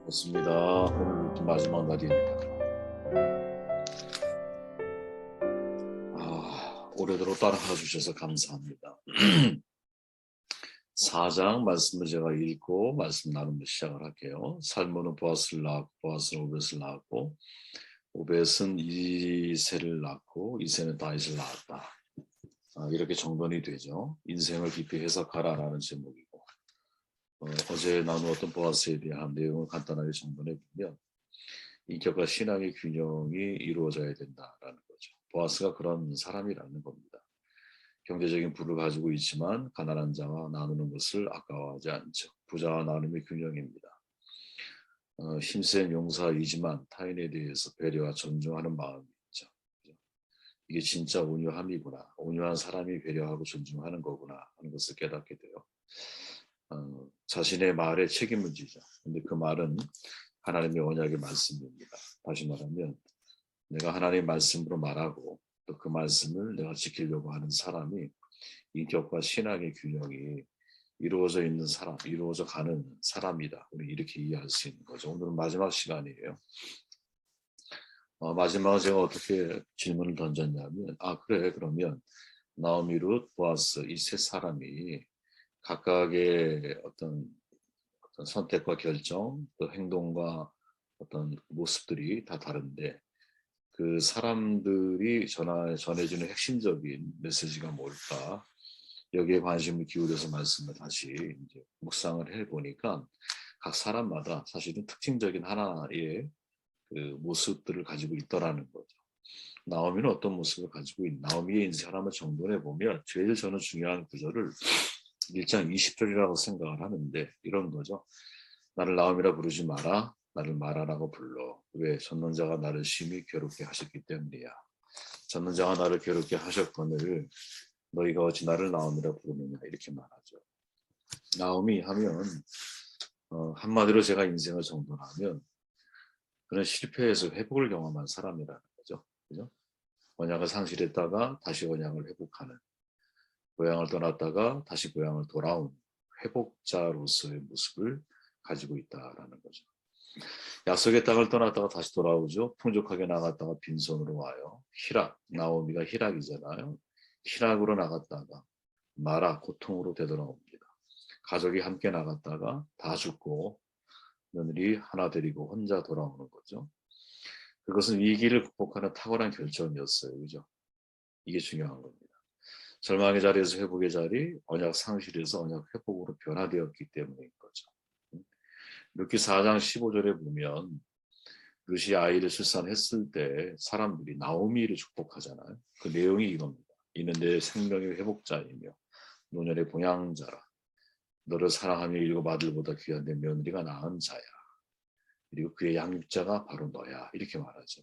좋습니다. 오늘 마지막 날입니다. 오래도록 따라가 주셔서 감사합니다. 4장 말씀을 제가 읽고 말씀 나누며 시작을 할게요. 살몬은 보아스를 낳았고 보아스는 오벳을 낳았고 오벳은 이새를 낳고 이새는 다윗을 낳았다. 이렇게 정돈이 되죠. 인생을 깊이 해석하라라는 제목이고 어제 나누었던 보아스에 대한 내용을 간단하게 정돈해 보면 인격과 신앙의 균형이 이루어져야 된다라는 거죠. 보아스가 그런 사람이라는 겁니다. 경제적인 부를 가지고 있지만 가난한 자와 나누는 것을 아까워하지 않죠. 부자와 나눔의 균형입니다. 힘센 용사이지만 타인에 대해서 배려와 존중하는 마음이 있죠. 이게 진짜 온유함이구나. 온유한 사람이 배려하고 존중하는 거구나 하는 것을 깨닫게 돼요. 자신의 말에 책임을 지죠. 근데 그 말은 하나님의 언약의 말씀입니다. 다시 말하면 내가 하나님의 말씀으로 말하고 또 그 말씀을 내가 지키려고 하는 사람이 인격과 신앙의 균형이 이루어져 있는 사람, 이루어져 가는 사람이다. 우리 이렇게 이해할 수 있는 거죠. 오늘은 마지막 시간이에요. 마지막은 제가 어떻게 질문을 던졌냐면 그래 그러면 나오미, 룻, 보아스 이 세 사람이 각각의 어떤 선택과 결정, 또 행동과 어떤 모습들이 다 다른데 그 사람들이 전해주는 핵심적인 메시지가 뭘까? 여기에 관심을 기울여서 말씀을 다시 이제 묵상을 해보니까 각 사람마다 사실은 특징적인 하나의 그 모습들을 가지고 있더라는 거죠. 나오미는 어떤 모습을 가지고 있나? 나오미의 인생 사람을 정돈해 보면 제일 저는 중요한 구절을 1장 20절이라고 생각을 하는데 이런 거죠. 나를 나오미라 부르지 마라. 나를 마라라고 불러. 왜? 전능자가 나를 심히 괴롭게 하셨기 때문이야. 전능자가 나를 괴롭게 하셨거늘 너희가 어찌 나를 나오미라 부르느냐 이렇게 말하죠. 나오미 하면 한마디로 제가 인생을 정돈하면 그는 실패해서 회복을 경험한 사람이라는 거죠. 그죠? 언약을 상실했다가 다시 언약을 회복하는, 고향을 떠났다가 다시 고향을 돌아온 회복자로서의 모습을 가지고 있다라는 거죠. 약속의 땅을 떠났다가 다시 돌아오죠. 풍족하게 나갔다가 빈손으로 와요. 희락, 나오미가 희락이잖아요. 희락으로 나갔다가 마라, 고통으로 되돌아옵니다. 가족이 함께 나갔다가 다 죽고 며느리 하나 데리고 혼자 돌아오는 거죠. 그것은 위기를 극복하는 탁월한 결정이었어요. 그죠? 이게 중요한 겁니다. 절망의 자리에서 회복의 자리, 언약 상실에서 언약 회복으로 변화되었기 때문인 거죠. 룻기 4장 15절에 보면 룻이 아이를 출산했을 때 사람들이 나오미를 축복하잖아요. 그 내용이 이겁니다. 이는 내 생명의 회복자이며 노년의 봉양자라. 너를 사랑하며 일곱 아들보다 귀한 내 며느리가 낳은 자야. 그리고 그의 양육자가 바로 너야. 이렇게 말하죠.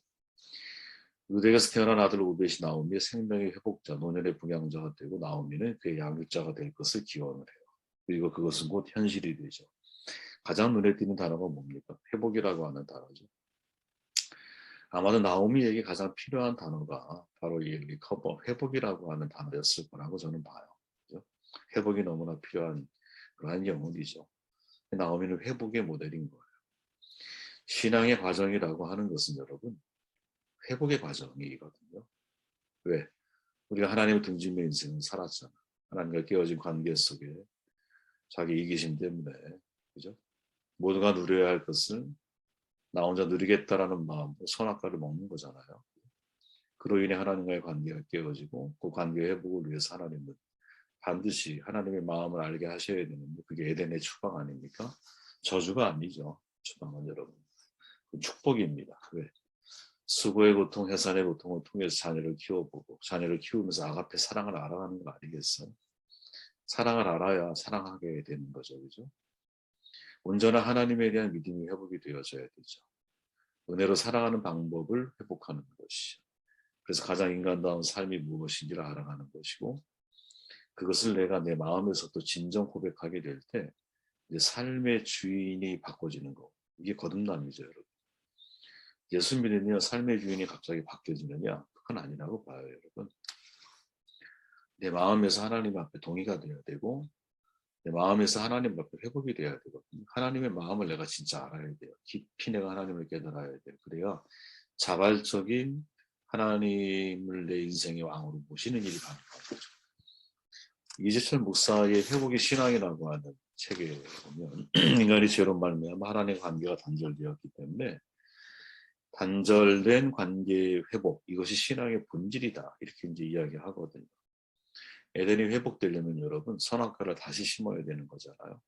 룻에게서 태어난 아들 오벳이 나오미 생명의 회복자, 노년의 봉양자가 되고 나오미는 그의 양육자가 될 것을 기원을 해요. 그리고 그것은 곧 현실이 되죠. 가장 눈에 띄는 단어가 뭡니까? 회복이라고 하는 단어죠. 아마도 나오미에게 가장 필요한 단어가 바로 이 리커버, 회복이라고 하는 단어였을 거라고 저는 봐요. 그렇죠? 회복이 너무나 필요한 그러한 영혼이죠. 나오미는 회복의 모델인 거예요. 신앙의 과정이라고 하는 것은 여러분 회복의 과정이거든요. 왜? 우리가 하나님을 등지며 인생을 살았잖아. 하나님과 깨어진 관계 속에 자기 이기심 때문에 그죠? 모두가 누려야 할 것을 나 혼자 누리겠다라는 마음으로 선악과를 먹는 거잖아요. 그로 인해 하나님과의 관계가 깨어지고 그 관계 회복을 위해서 하나님은 반드시 하나님의 마음을 알게 하셔야 되는데 그게 에덴의 추방 아닙니까? 저주가 아니죠. 추방은 여러분. 그 축복입니다. 왜? 수고의 고통, 해산의 고통을 통해서 자녀를 키워보고 자녀를 키우면서 아가페 사랑을 알아가는 거 아니겠어요? 사랑을 알아야 사랑하게 되는 거죠. 그죠? 온전한 하나님에 대한 믿음이 회복이 되어져야 되죠. 은혜로 살아가는 방법을 회복하는 것이죠. 그래서 가장 인간다운 삶이 무엇인지를 알아가는 것이고 그것을 내가 내 마음에서 또 진정 고백하게 될 때 삶의 주인이 바꿔지는 거. 이게 거듭남이죠, 여러분. 예수 믿으며 삶의 주인이 갑자기 바뀌어지느냐? 그건 아니라고 봐요, 여러분. 내 마음에서 하나님 앞에 동의가 되어야 되고 내 마음에서 하나님 앞에 회복이 돼야 되거든요. 하나님의 마음을 내가 진짜 알아야 돼요. 깊이 내가 하나님을 깨달아야 돼요. 그래야 자발적인 하나님을 내 인생의 왕으로 모시는 일이 가능한 거죠. 이재철 목사의 회복의 신앙이라고 하는 책에 보면 인간이 죄로 말미암아 하나님의 관계가 단절되었기 때문에 단절된 관계의 회복, 이것이 신앙의 본질이다, 이렇게 이제 이야기하거든요. 에덴이 회복되려면 여러분 선악과를 다시 심어야 되는 거잖아요.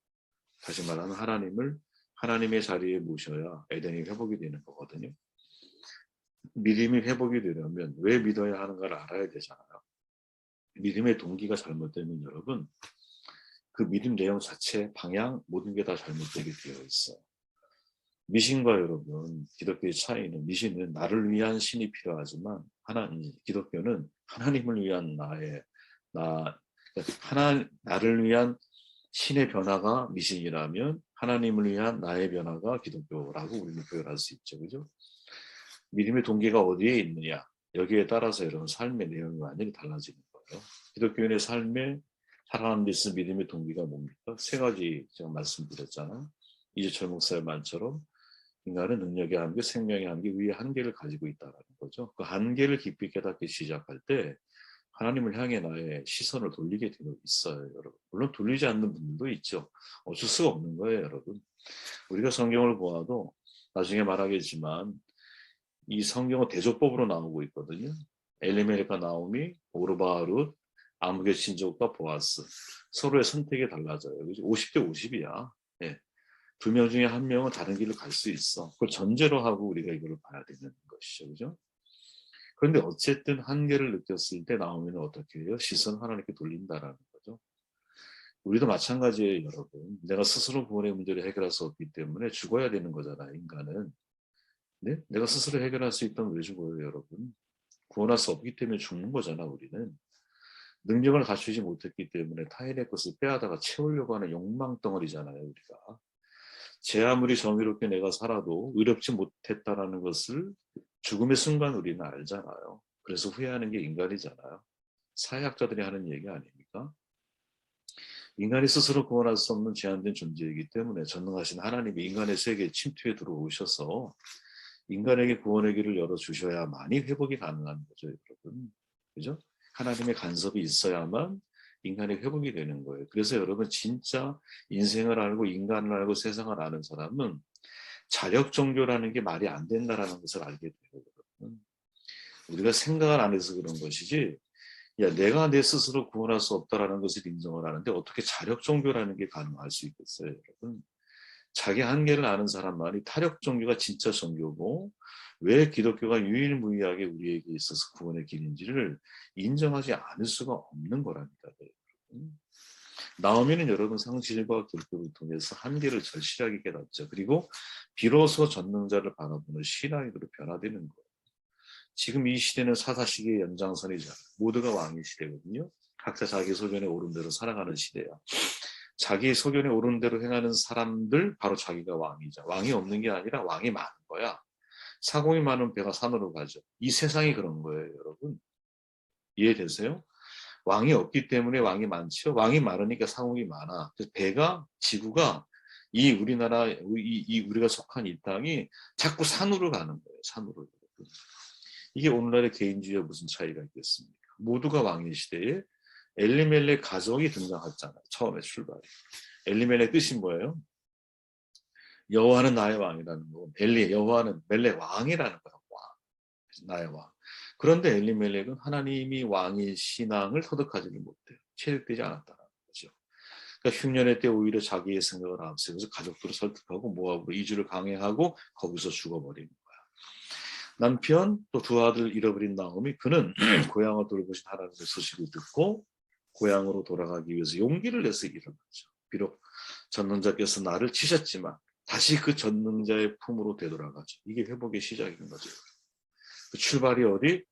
다시 말하면 하나님을 하나님의 자리에 모셔야 에덴이 회복이 되는 거거든요. 믿음이 회복이 되려면 왜 믿어야 하는가를 알아야 되잖아요. 믿음의 동기가 잘못되면 여러분 그 믿음 내용 자체, 방향, 모든 게 다 잘못되게 되어 있어요. 미신과 여러분 기독교의 차이는, 미신은 나를 위한 신이 필요하지만 기독교는 하나님을 위한 나를 위한 신의 변화가 미신이라면 하나님을 위한 나의 변화가 기독교라고 우리는 표현할 수 있죠. 그죠? 믿음의 동기가 어디에 있느냐, 여기에 따라서 여러분 삶의 내용이 완전히 달라지는 거예요. 기독교인의 삶에 살아가는 데 있어서 믿음의 동기가 뭡니까? 세 가지 제가 말씀드렸잖아요. 이재철 목사의 말처럼 인간은 능력의 한계, 생명의 한계, 위의 한계를 가지고 있다는 거죠. 그 한계를 깊이 깨닫기 시작할 때 하나님을 향해 나의 시선을 돌리게 되어 있어요, 여러분. 물론 돌리지 않는 분들도 있죠. 어쩔 수가 없는 거예요, 여러분. 우리가 성경을 보아도 나중에 말하겠지만 이 성경은 대조법으로 나오고 있거든요. 엘리멜렉과 나오미, 오르바 룻, 아무개 친족과 보아스. 서로의 선택이 달라져요. 50대 50이야. 예. 두 명 중에 한 명은 다른 길을 갈 수 있어. 그걸 전제로 하고 우리가 이걸 봐야 되는 것이죠. 그죠? 그런데 어쨌든 한계를 느꼈을 때 나오면 어떻게 해요? 시선 하나님께 돌린다라는 거죠. 우리도 마찬가지예요, 여러분. 내가 스스로 구원의 문제를 해결할 수 없기 때문에 죽어야 되는 거잖아요, 인간은. 네? 내가 스스로 해결할 수 있다면 왜 죽어요, 여러분? 구원할 수 없기 때문에 죽는 거잖아, 우리는. 능력을 갖추지 못했기 때문에 타인의 것을 빼앗아가 채우려고 하는 욕망 덩어리잖아요, 우리가. 제 아무리 정의롭게 내가 살아도 의롭지 못했다라는 것을 죽음의 순간 우리는 알잖아요. 그래서 후회하는 게 인간이잖아요. 사회학자들이 하는 얘기 아닙니까? 인간이 스스로 구원할 수 없는 제한된 존재이기 때문에 전능하신 하나님이 인간의 세계에 침투해 들어오셔서 인간에게 구원의 길을 열어주셔야만이 회복이 가능한 거죠, 여러분. 그죠? 하나님의 간섭이 있어야만 인간의 회복이 되는 거예요. 그래서 여러분 진짜 인생을 알고 인간을 알고 세상을 아는 사람은 자력 종교라는 게 말이 안 된다라는 것을 알게 돼요, 여러분. 우리가 생각을 안 해서 그런 것이지, 야, 내가 내 스스로 구원할 수 없다라는 것을 인정을 하는데 어떻게 자력 종교라는 게 가능할 수 있겠어요, 여러분? 자기 한계를 아는 사람만이 타력 종교가 진짜 종교고 왜 기독교가 유일무이하게 우리에게 있어서 구원의 길인지를 인정하지 않을 수가 없는 거랍니다. 나오미는 여러분 상실과 결핍을 통해서 한계를 절실하게 깨닫죠. 그리고 비로소 전능자를 바라보는 신앙인으로 변화되는 거예요. 지금 이 시대는 사사시기의 연장선이잖아요. 모두가 왕의 시대거든요. 각자 자기 소견에 오른 대로 살아가는 시대야. 자기 소견에 오른 대로 행하는 사람들, 바로 자기가 왕이죠. 왕이 없는 게 아니라 왕이 많은 거야. 사공이 많은 배가 산으로 가죠. 이 세상이 그런 거예요, 여러분. 이해되세요? 왕이 없기 때문에 왕이 많죠. 왕이 많으니까 사공이 많아. 그래서 지구가 이 우리나라, 우리가 속한 이 땅이 자꾸 산으로 가는 거예요. 산으로. 이게 오늘날의 개인주의와 무슨 차이가 있겠습니까? 모두가 왕의 시대에 엘리멜렉 가족이 등장했잖아요. 처음에 출발이. 엘리멜렉 뜻이 뭐예요? 여호와는 나의 왕이라는 거. 여호와는 멜렉 왕이라는 거예요. 왕. 나의 왕. 그런데 엘리멜렉은 하나님이 왕의 신앙을 터득하지를 못해요. 체득되지 않았다는 거죠. 그러니까 흉년의 때 오히려 자기의 생각을 앞세워서 가족들을 설득하고 모압으로 이주를 강행하고 거기서 죽어버리는 거야. 남편 또 두 아들 잃어버린 나오미, 그는 고향을 돌보신 하나님의 소식을 듣고 고향으로 돌아가기 위해서 용기를 내서 일어나죠. 비록 전능자께서 나를 치셨지만 다시 그 전능자의 품으로 되돌아가죠. 이게 회복의 시작인 거죠. 그 출발이 어디?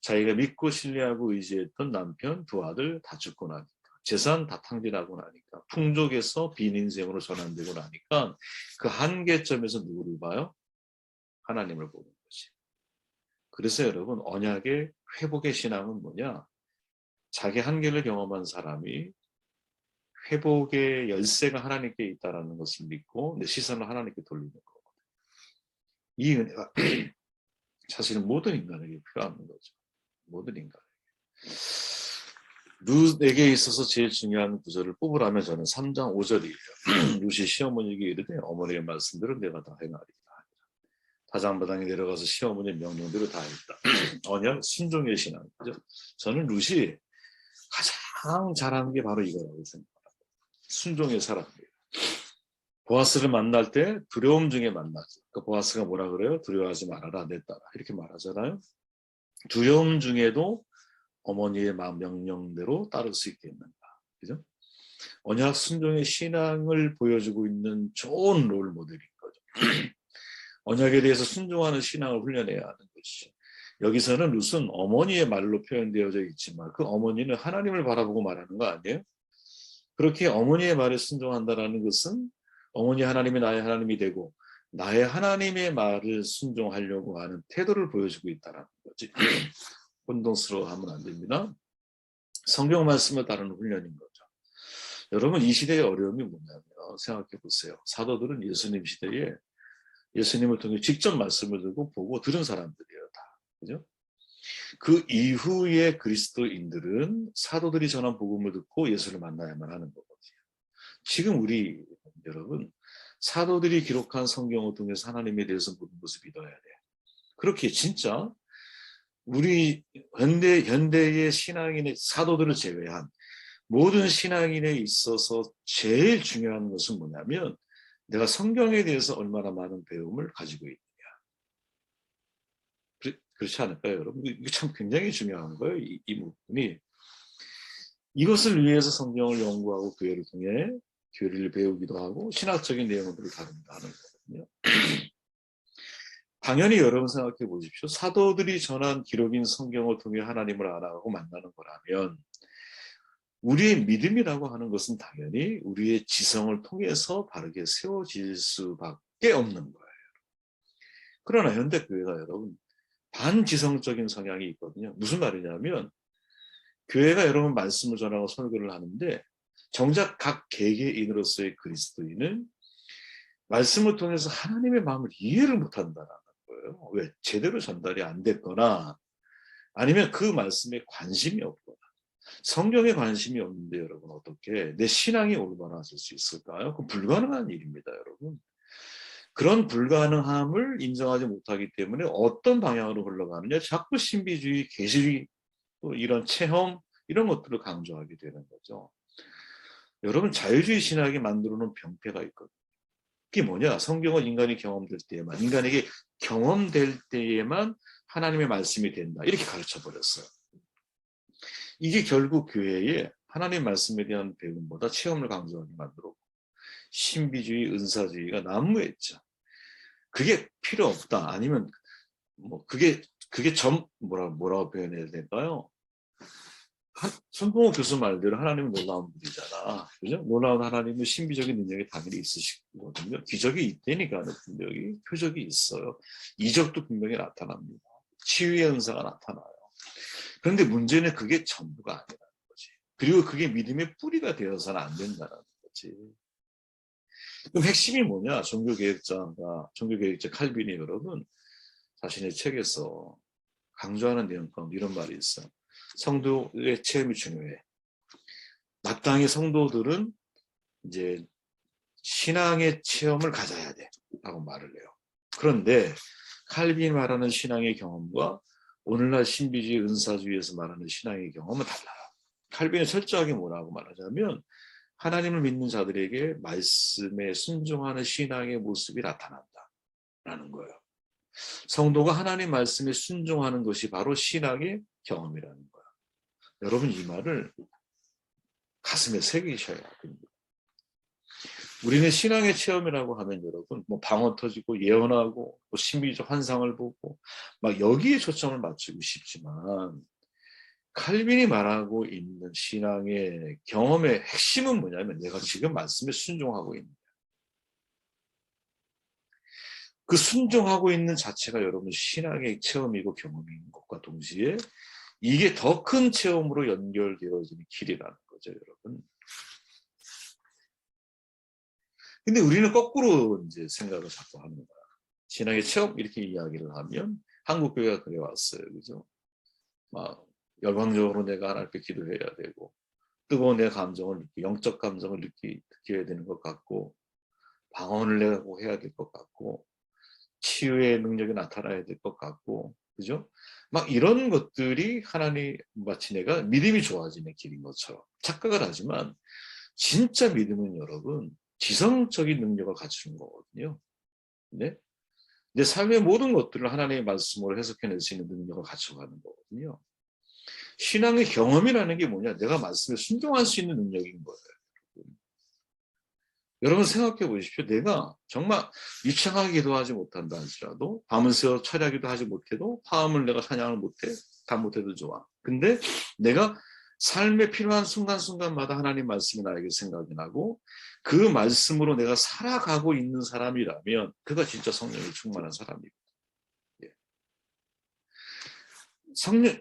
자기가 믿고 신뢰하고 의지했던 남편, 두 아들 다 죽고 나니까, 재산 다 탕진하고 나니까, 풍족에서 빈 인생으로 전환되고 나니까 그 한계점에서 누구를 봐요? 하나님을 보는 거지. 그래서 여러분, 언약의 회복의 신앙은 뭐냐? 자기 한계를 경험한 사람이 회복의 열쇠가 하나님께 있다는 것을 믿고 내 시선을 하나님께 돌리는 거거든요. 이 은혜가 사실은 모든 인간에게 필요한 거죠. 모든 인간에게. 룻에게 있어서 제일 중요한 구절을 뽑으라면 저는 3장 5절이에요. 룻이 시어머니에게 이르되 어머니의 말씀대로 내가 다 행하리라. 타작마당에 내려가서 시어머니의 명령대로 다 했다. 언약 순종의 신앙. 저는 룻이 가장 잘하는 게 바로 이거라고 생각합니다. 순종의 사람이에요. 보아스를 만날 때 두려움 중에 만나죠. 그러니까 보아스가 뭐라 그래요? 두려워하지 말아라, 내 딸아. 이렇게 말하잖아요. 두려움 중에도 어머니의 명령대로 따를 수 있겠는가. 그죠? 언약 순종의 신앙을 보여주고 있는 좋은 롤 모델인 거죠. 언약에 대해서 순종하는 신앙을 훈련해야 하는 것이죠. 여기서는 룻은 어머니의 말로 표현되어져 있지만 그 어머니는 하나님을 바라보고 말하는 거 아니에요? 그렇게 어머니의 말에 순종한다는 것은 어머니 하나님이 나의 하나님이 되고 나의 하나님의 말을 순종하려고 하는 태도를 보여주고 있다는 거지. 혼동스러워하면 안 됩니다. 성경 말씀을 따르는 훈련인 거죠. 여러분 이 시대의 어려움이 뭐냐면 생각해 보세요. 사도들은 예수님 시대에 예수님을 통해 직접 말씀을 듣고 보고 들은 사람들이에요. 다. 그죠? 그 이후에 그리스도인들은 사도들이 전한 복음을 듣고 예수를 만나야만 하는 거거든요. 지금 우리 여러분 사도들이 기록한 성경을 통해서 하나님에 대해서 모든 것을 믿어야 돼. 그렇게 진짜 우리 현대의 신앙인의 사도들을 제외한 모든 신앙인에 있어서 제일 중요한 것은 뭐냐면 내가 성경에 대해서 얼마나 많은 배움을 가지고 있느냐. 그렇지 않을까요, 여러분? 이게 참 굉장히 중요한 거예요, 이 부분이. 이것을 위해서 성경을 연구하고 교회를 통해 교리를 배우기도 하고 신학적인 내용들을 다룬다 하는 거거든요. 당연히 여러분 생각해 보십시오. 사도들이 전한 기록인 성경을 통해 하나님을 알아가고 만나는 거라면 우리의 믿음이라고 하는 것은 당연히 우리의 지성을 통해서 바르게 세워질 수밖에 없는 거예요. 그러나 현대교회가 여러분 반지성적인 성향이 있거든요. 무슨 말이냐면 교회가 여러분 말씀을 전하고 설교를 하는데 정작 각 개개인으로서의 그리스도인은 말씀을 통해서 하나님의 마음을 이해를 못한다는 거예요. 왜? 제대로 전달이 안 됐거나 아니면 그 말씀에 관심이 없거나 성경에 관심이 없는데 여러분 어떻게 내 신앙이 올바라질 수 있을까요? 그건 불가능한 일입니다, 여러분. 그런 불가능함을 인정하지 못하기 때문에 어떤 방향으로 흘러가느냐 자꾸 신비주의, 계시주의 또 이런 체험 이런 것들을 강조하게 되는 거죠. 여러분 자유주의 신학이 만들어놓은 병폐가 있거든요. 그게 뭐냐? 성경은 인간이 경험될 때에만 인간에게 경험될 때에만 하나님의 말씀이 된다 이렇게 가르쳐 버렸어요. 이게 결국 교회에 하나님의 말씀에 대한 배움보다 체험을 강조하게 만들었고 신비주의, 은사주의가 난무했죠. 그게 필요 없다. 아니면 뭐 그게 뭐라고 표현해야 될까요? 손동호 교수 말대로 하나님은 놀라운 분이잖아. 그죠? 놀라운 하나님은 신비적인 능력이 당연히 있으시거든요. 기적이 있다니까 분명히 표적이 있어요. 이적도 분명히 나타납니다. 치유의 은사가 나타나요. 그런데 문제는 그게 전부가 아니라는 거지. 그리고 그게 믿음의 뿌리가 되어서는 안 된다는 거지. 그럼 핵심이 뭐냐? 종교개혁자 칼빈이 여러분 자신의 책에서 강조하는 내용 가운데 이런 말이 있어요. 성도의 체험이 중요해. 마땅히 성도들은 이제 신앙의 체험을 가져야 돼 라고 말을 해요. 그런데 칼빈이 말하는 신앙의 경험과 오늘날 신비주의 은사주의에서 말하는 신앙의 경험은 달라요. 칼빈이 철저하게 뭐라고 말하자면 하나님을 믿는 자들에게 말씀에 순종하는 신앙의 모습이 나타난다라는 거예요. 성도가 하나님 말씀에 순종하는 것이 바로 신앙의 경험이라는 거예요. 여러분 이 말을 가슴에 새기셔야 됩니다. 우리는 신앙의 체험이라고 하면 여러분 뭐 방언 터지고 예언하고 뭐 신비적 환상을 보고 막 여기에 초점을 맞추고 싶지만 칼빈이 말하고 있는 신앙의 경험의 핵심은 뭐냐면 내가 지금 말씀에 순종하고 있는 거예요. 그 순종하고 있는 자체가 여러분 신앙의 체험이고 경험인 것과 동시에 이게 더 큰 체험으로 연결되어지는 길이라는 거죠, 여러분. 근데 우리는 거꾸로 이제 생각을 자꾸 하는 거야. 신앙의 체험 이렇게 이야기를 하면 한국 교회가 그래 왔어요. 그죠? 막 열광적으로 내가 하나님께 기도해야 되고 뜨거운 내 감정을 영적 감정을 느껴야 되는 것 같고 방언을 내가 꼭 해야 될 것 같고 치유의 능력이 나타나야 될 것 같고 그죠? 막 이런 것들이 하나님 마치 내가 믿음이 좋아지는 길인 것처럼 착각을 하지만 진짜 믿음은 여러분 지성적인 능력을 갖추는 거거든요. 네? 내 삶의 모든 것들을 하나님의 말씀으로 해석해낼 수 있는 능력을 갖춰가는 거거든요. 신앙의 경험이라는 게 뭐냐? 내가 말씀에 순종할 수 있는 능력인 거예요. 여러분 생각해 보십시오. 내가 정말 유창하게 기도하지 못한다 할지라도 밤을 새워 철야기도 하지 못해도 화음을 내가 사냥을 못해 다 못해도 좋아. 근데 내가 삶에 필요한 순간순간마다 하나님 말씀이 나에게 생각이 나고 그 말씀으로 내가 살아가고 있는 사람이라면 그가 진짜 성령이 충만한 사람이고 예. 성령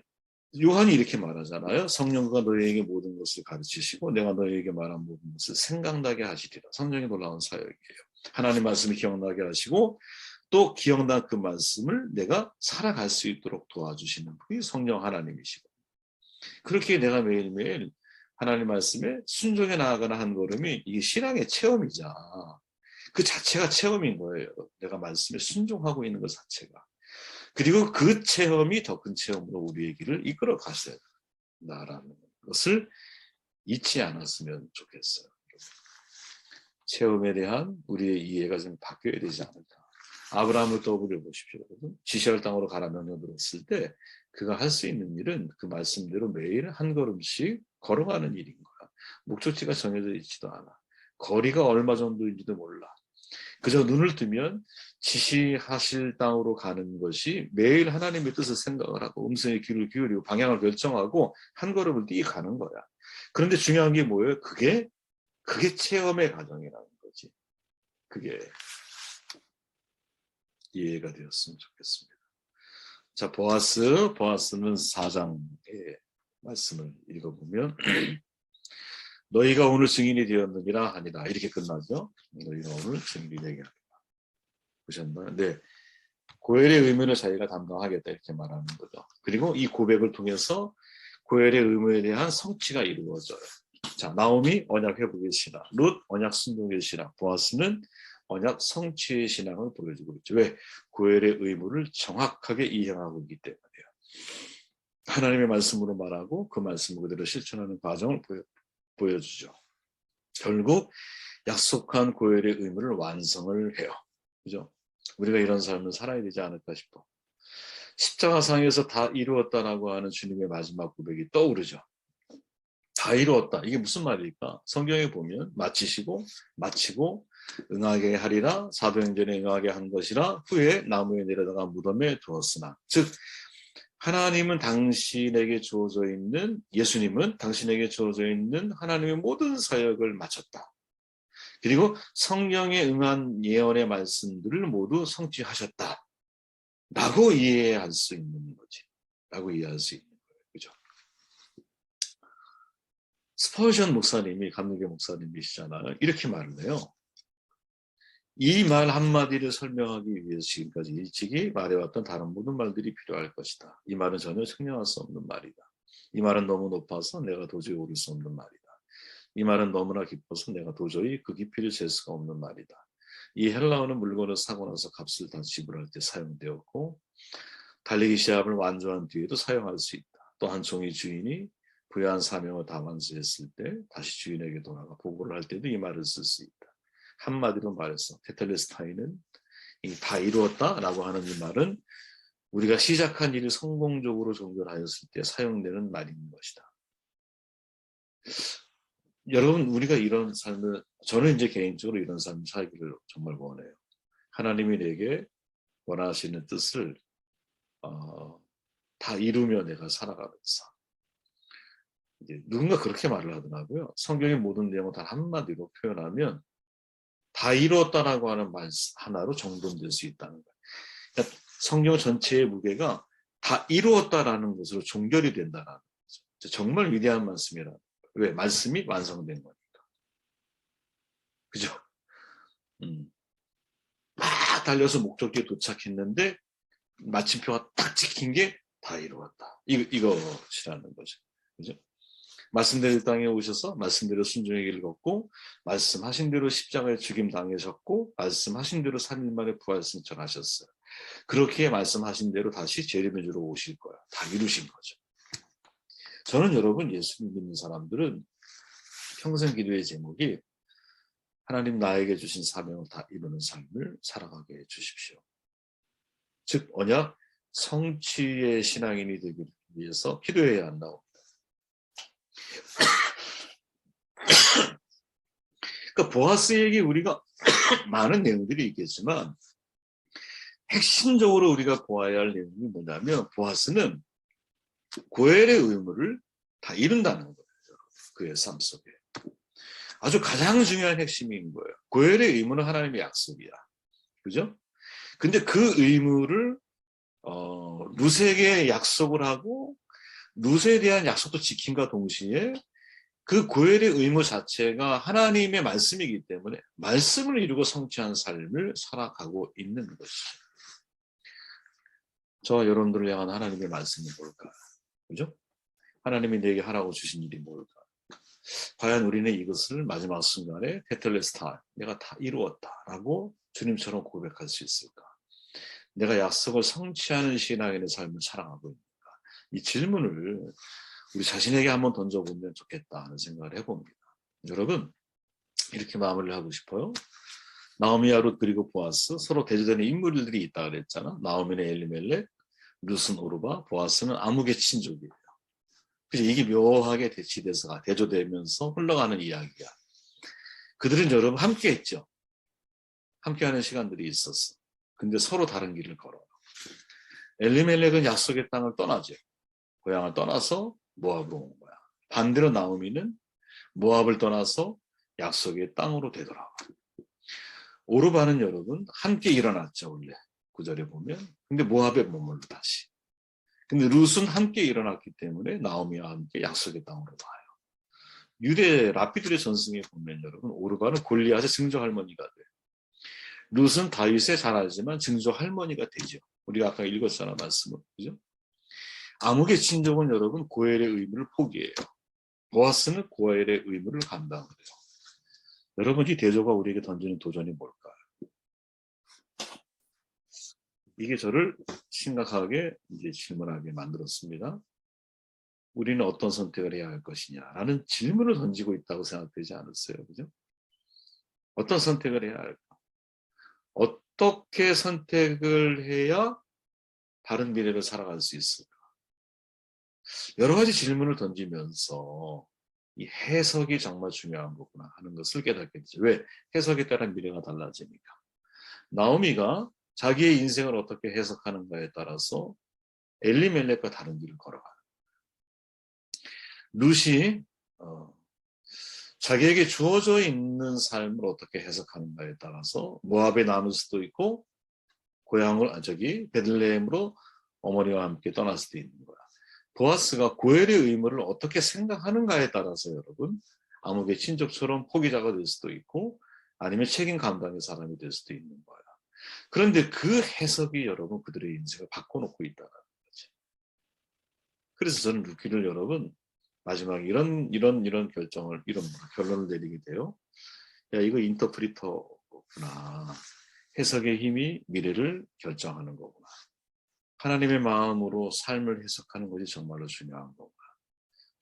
요한이 이렇게 말하잖아요. 성령과 너희에게 모든 것을 가르치시고 내가 너희에게 말한 모든 것을 생각나게 하시리라. 성령이 놀라운 사역이에요. 하나님 말씀을 기억나게 하시고 또 기억난 그 말씀을 내가 살아갈 수 있도록 도와주시는 분이 성령 하나님이시고 그렇게 내가 매일매일 하나님 말씀에 순종해 나아가는 한 걸음이 이게 신앙의 체험이자 그 자체가 체험인 거예요. 내가 말씀에 순종하고 있는 것 자체가. 그리고 그 체험이 더 큰 체험으로 우리의 길을 이끌어 가셔야 된다라는 것을 잊지 않았으면 좋겠어요. 체험에 대한 우리의 이해가 좀 바뀌어야 되지 않을까. 아브라함을 떠올려 보십시오. 지시할 땅으로 가라 명령 들었을 때 그가 할 수 있는 일은 그 말씀대로 매일 한 걸음씩 걸어가는 일인 거야. 목적지가 정해져 있지도 않아. 거리가 얼마 정도인지도 몰라. 그저 눈을 뜨면 지시하실 땅으로 가는 것이 매일 하나님의 뜻을 생각을 하고 음성의 귀를 기울이고 방향을 결정하고 한 걸음을 뛰어 가는 거야. 그런데 중요한 게 뭐예요? 그게 체험의 과정이라는 거지. 그게 이해가 되었으면 좋겠습니다. 자, 보아스는 4장의 말씀을 읽어보면 너희가 오늘 증인이 되었느니라 하니라 이렇게 끝나죠. 너희가 오늘 증인이 되게 하리라. 보셨나요? 네. 고엘의 의무를 자기가 담당하겠다 이렇게 말하는 거죠. 그리고 이 고백을 통해서 고엘의 의무에 대한 성취가 이루어져요. 자, 나오미 언약 회복의 신앙, 룻 언약 순종의 신앙, 보아스는 언약 성취의 신앙을 보여주고 있죠. 왜? 고엘의 의무를 정확하게 이행하고 있기 때문이에요. 하나님의 말씀으로 말하고 그 말씀 그대로 실천하는 과정을 보여주죠. 결국 약속한 고엘의 의무를 완성을 해요. 그죠? 우리가 이런 삶을 살아야 되지 않을까 싶어. 십자가상에서 다 이루었다라고 하는 주님의 마지막 고백이 떠오르죠. 다 이루었다. 이게 무슨 말일까? 성경에 보면 마치고 응하게 하리라 사도행전에 응하게 한 것이라 후에 나무에 내려다가 무덤에 두었으나 즉 하나님은 당신에게 주어져 있는 예수님은 당신에게 주어져 있는 하나님의 모든 사역을 마쳤다. 그리고 성령에 응한 예언의 말씀들을 모두 성취하셨다. 라고 이해할 수 있는 거지. 라고 이해할 수 있는 거예요. 그죠? 스퍼전 목사님이 감리교 목사님이시잖아요. 이렇게 말을 해요. 이 말 한마디를 설명하기 위해서 지금까지 일찍이 말해왔던 다른 모든 말들이 필요할 것이다. 이 말은 전혀 측량할 수 없는 말이다. 이 말은 너무 높아서 내가 도저히 오를 수 없는 말이다. 이 말은 너무나 깊어서 내가 도저히 그 깊이를 잴 수가 없는 말이다. 이 헬라어는 물건을 사고 나서 값을 다 지불할 때 사용되었고 달리기 시합을 완주한 뒤에도 사용할 수 있다. 또 한 종의 주인이 부여한 사명을 다 완수했을 때 다시 주인에게 돌아가 보고를 할 때도 이 말을 쓸 수 있다. 한마디로 말해서 테텔레스타이는 다 이루었다라고 하는 이 말은 우리가 시작한 일이 성공적으로 종결하였을 때 사용되는 말인 것이다. 여러분 우리가 이런 삶을 저는 이제 개인적으로 이런 삶을 살기를 정말 원해요. 하나님이 내게 원하시는 뜻을 다 이루며 내가 살아가면서 이제 누군가 그렇게 말을 하더라고요. 성경의 모든 내용을 단 한마디로 표현하면 다 이루었다라고 하는 말 하나로 정돈될 수 있다는 거예요. 그러니까 성경 전체의 무게가 다 이루었다라는 것으로 종결이 된다는 거죠. 정말 위대한 말씀이라. 왜? 말씀이 완성된 거니까. 그죠? 막 달려서 목적지에 도착했는데 마침표가 딱 찍힌 게 다 이루었다. 이것이라는 거죠. 그죠? 말씀대로 땅에 오셔서 말씀대로 순종의 길을 걷고 말씀하신 대로 십자가에 죽임 당하셨고 말씀하신 대로 3일 만에 부활 승천하셨어요. 그렇게 말씀하신 대로 다시 재림해주러 오실 거야. 다 이루신 거죠. 저는 여러분 예수님 믿는 사람들은 평생 기도의 제목이 하나님 나에게 주신 사명을 다 이루는 삶을 살아가게 해주십시오. 즉 언약 성취의 신앙인이 되기 위해서 기도해야 한다고. 그러니까 보아스에게 우리가 많은 내용들이 있겠지만 핵심적으로 우리가 보아야 할 내용이 뭐냐면 보아스는 고엘의 의무를 다 이룬다는 거예요. 그의 삶 속에. 아주 가장 중요한 핵심인 거예요. 고엘의 의무는 하나님의 약속이야. 그죠? 근데 그 의무를 룻에게 약속을 하고 룻에 대한 약속도 지킴과 동시에 그 고엘의 의무 자체가 하나님의 말씀이기 때문에 말씀을 이루고 성취한 삶을 살아가고 있는 것이죠. 저와 여러분들을 향한 하나님의 말씀이 뭘까? 그죠? 하나님이 내게 하라고 주신 일이 뭘까? 과연 우리는 이것을 마지막 순간에 테텔레스타, 내가 다 이루었다라고 주님처럼 고백할 수 있을까? 내가 약속을 성취하는 신앙인의 삶을 살아가고 있는가? 이 질문을 우리 자신에게 한번 던져보면 좋겠다 하는 생각을 해봅니다. 여러분, 이렇게 마무리를 하고 싶어요. 나오미와 룻 그리고 보아스, 서로 대조되는 인물들이 있다 그랬잖아. 나오미는 엘리멜렉, 룻은 오르바, 보아스는 아무개 친족이에요. 그래서 이게 묘하게 대치돼서 대조되면서 흘러가는 이야기야. 그들은 여러분 함께 했죠. 함께하는 시간들이 있었어. 근데 서로 다른 길을 걸어요. 엘리멜렉은 약속의 땅을 떠나죠. 고향을 떠나서 모압으로 온 거야. 반대로 나오미는 모압을 떠나서 약속의 땅으로 되돌아와. 오르바는 여러분 함께 일어났죠. 원래 구절에 보면. 근데 모압에 머물러 다시. 근데 룻은 함께 일어났기 때문에 나오미와 함께 약속의 땅으로 와요. 유대 라피들의 전승에 보면 여러분 오르바는 골리앗의 증조 할머니가 돼요. 룻은 다윗의 잘 알지만 증조 할머니가 되죠. 우리가 아까 읽었잖아 말씀을. 그죠? 아무개 친족은 여러분 고엘의 의무를 포기해요. 보아스는 고엘의 의무를 감당해요. 여러분 이 대조가 우리에게 던지는 도전이 뭘까요? 이게 저를 심각하게 이제 질문하게 만들었습니다. 우리는 어떤 선택을 해야 할 것이냐라는 질문을 던지고 있다고 생각되지 않았어요. 그죠? 어떤 선택을 해야 할까? 어떻게 선택을 해야 다른 미래를 살아갈 수 있을까? 여러 가지 질문을 던지면서 이 해석이 정말 중요한 거구나 하는 것을 깨닫게 되죠. 왜? 해석에 따라 미래가 달라지니까. 나오미가 자기의 인생을 어떻게 해석하는가에 따라서 엘리멜렉과 다른 길을 걸어가요. 룻이 자기에게 주어져 있는 삶을 어떻게 해석하는가에 따라서 모압에 남을 수도 있고 고향을 베들레헴으로 어머니와 함께 떠날 수도 있는 거야. 보아스가 고엘의 의무를 어떻게 생각하는가에 따라서 여러분 아무개 친족처럼 포기자가 될 수도 있고 아니면 책임 감당의 사람이 될 수도 있는 거야. 그런데 그 해석이 여러분 그들의 인생을 바꿔놓고 있다는 거지. 그래서 저는 루키를 여러분 마지막에 이런 결정을 결론을 내리게 돼요. 야 이거 인터프리터구나. 해석의 힘이 미래를 결정하는 거구나. 하나님의 마음으로 삶을 해석하는 것이 정말로 중요한 거구나.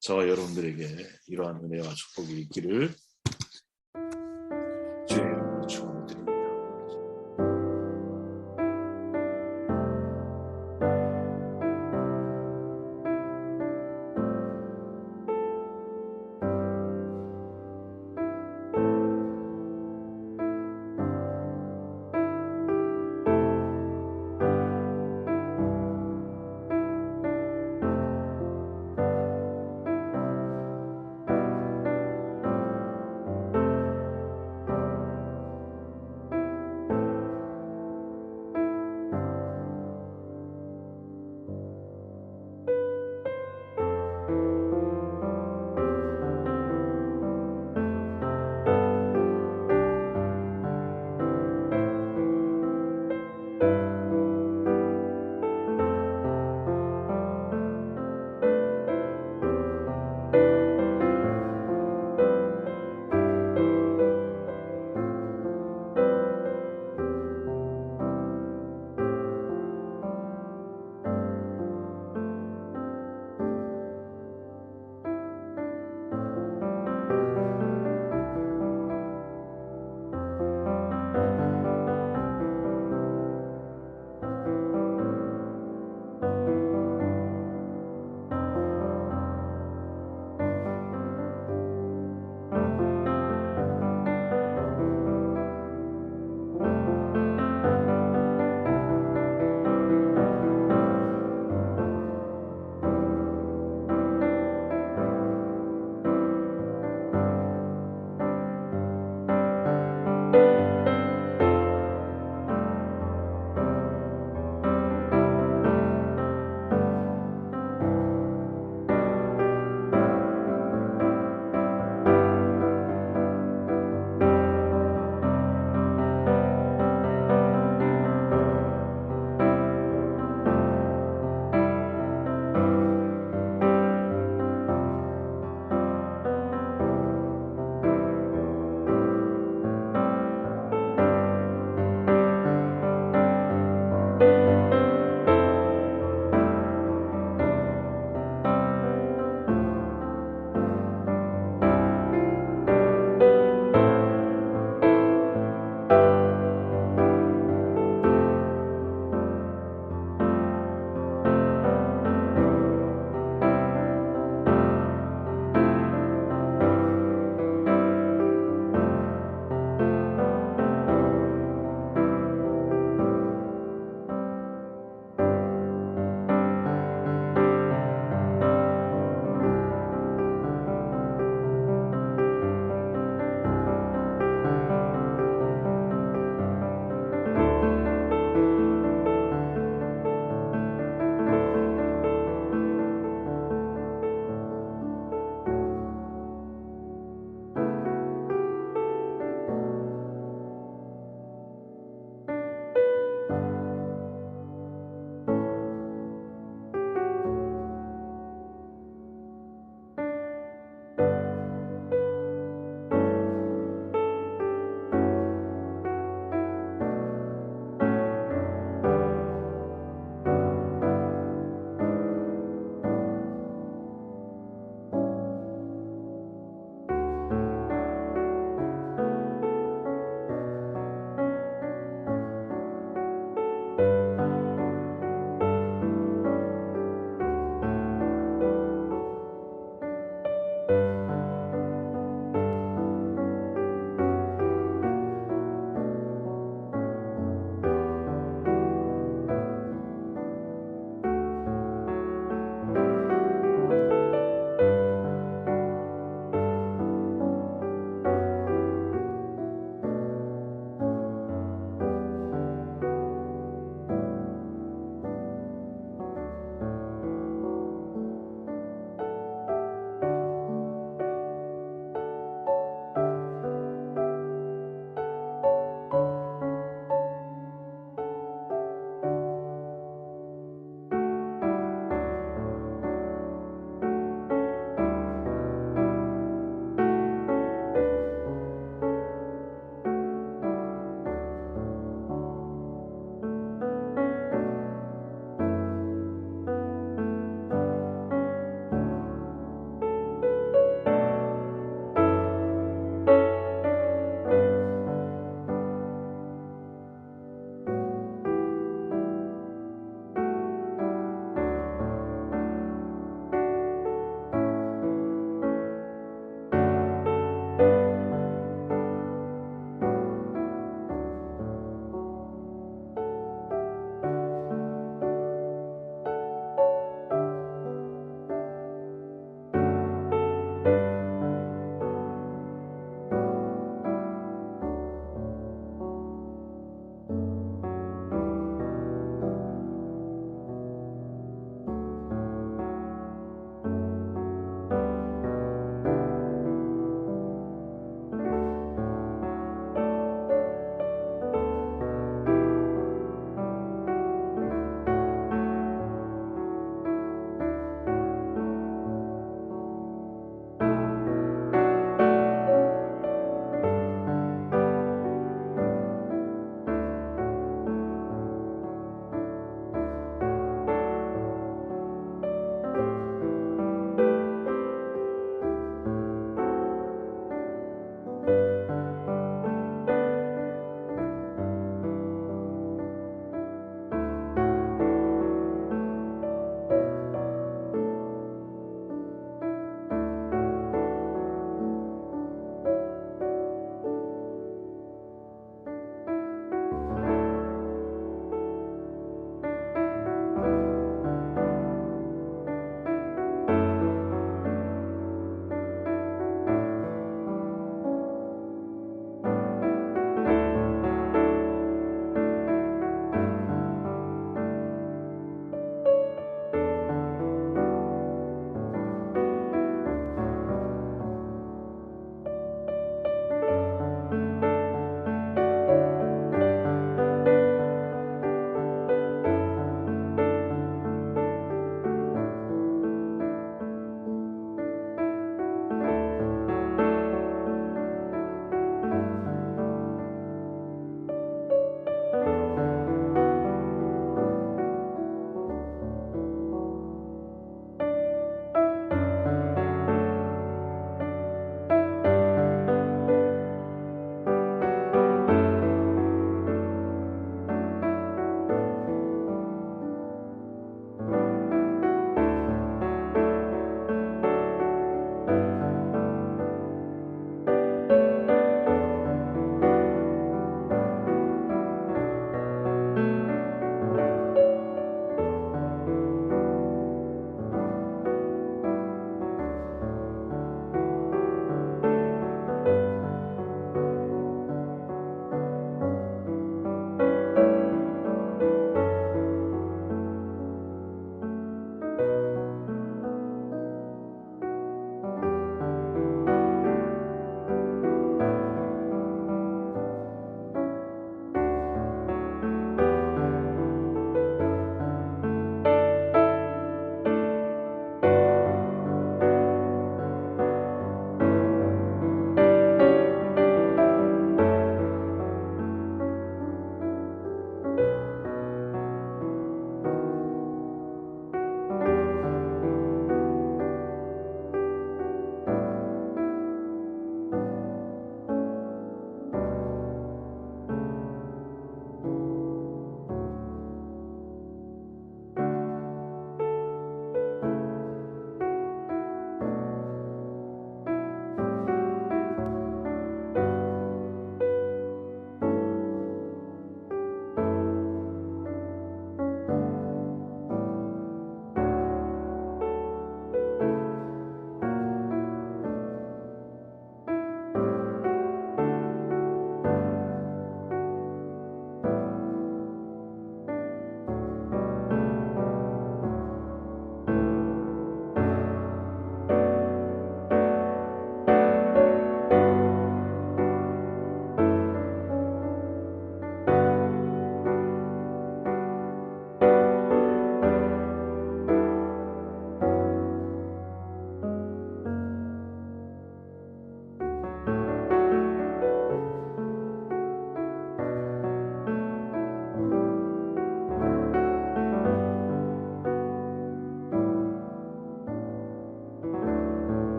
저와 여러분들에게 이러한 은혜와 축복이 있기를